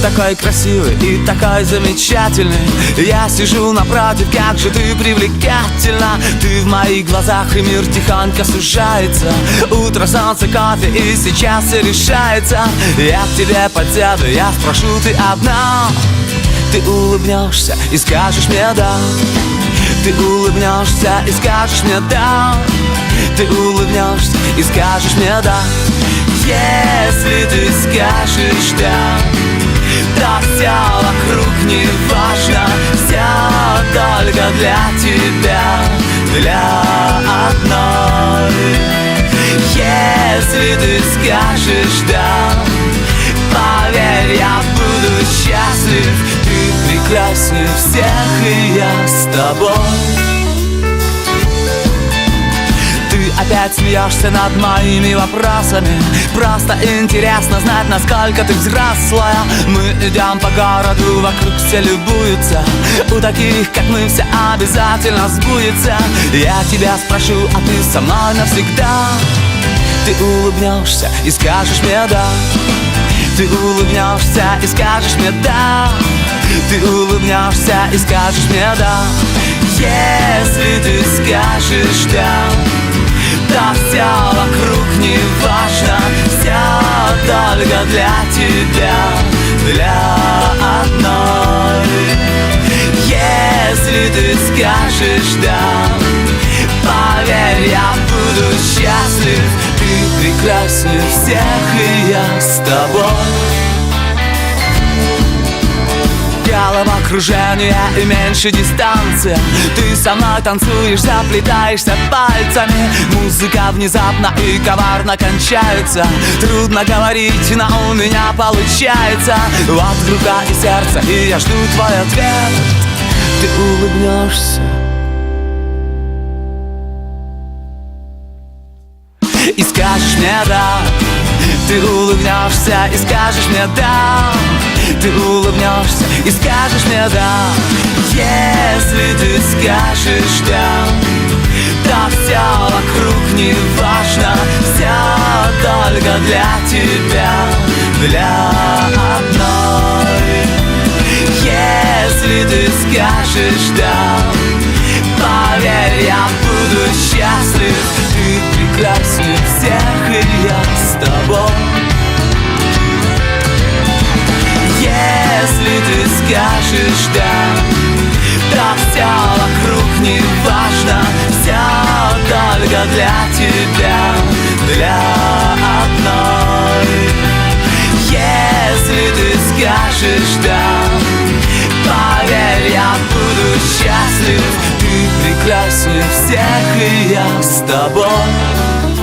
такой красивый и такой замечательный. Я сижу напротив, как же ты привлекательна. Ты в моих глазах, и мир тихонько сужается. Утро, солнце, кофе, и сейчас все решается. Я к тебе подсяду, я спрошу, ты одна. Ты улыбнешься и скажешь мне да. Ты улыбнешься и скажешь мне да. Ты улыбнешься и скажешь мне да. Если ты скажешь да, то все вокруг не важно. Все только для тебя, для одной. Если ты скажешь да, поверь, я буду счастлив. Ты прекраснее всех, и я с тобой. Ты опять смеешься над моими вопросами. Просто интересно знать, насколько ты взрослая. Мы идем по городу, вокруг все любуются. У таких, как мы, все обязательно сбудется. Я тебя спрошу, а ты со мной навсегда. Ты улыбнешься и скажешь мне да. Ты улыбнешься и скажешь мне да. Ты улыбнешься и скажешь мне да. Если ты скажешь да, то все вокруг не важно. Все только для тебя, для одной. Если ты скажешь да, поверь, я буду счастлив. Ты прекраснее всех, и я с тобой. Головокружение и меньше дистанция. Ты со мной танцуешь, заплетаешься пальцами. Музыка внезапно и коварно кончается. Трудно говорить, но у меня получается. Вот рука и сердце, и я жду твой ответ. Ты улыбнешься и скажешь мне да. Ты улыбнешься и скажешь мне да. Ты улыбнешься и скажешь мне да. Если ты скажешь да, то все вокруг не важно. Все только для тебя, для одной. Если ты скажешь да, поверь, я буду счастлив. Ты прекраснее всех, и я с тобой. Если ты скажешь да, то все вокруг не важно. Все только для тебя, для одной. Если ты скажешь да, поверь, я буду счастлив. Ты прекраснее всех, и я с тобой.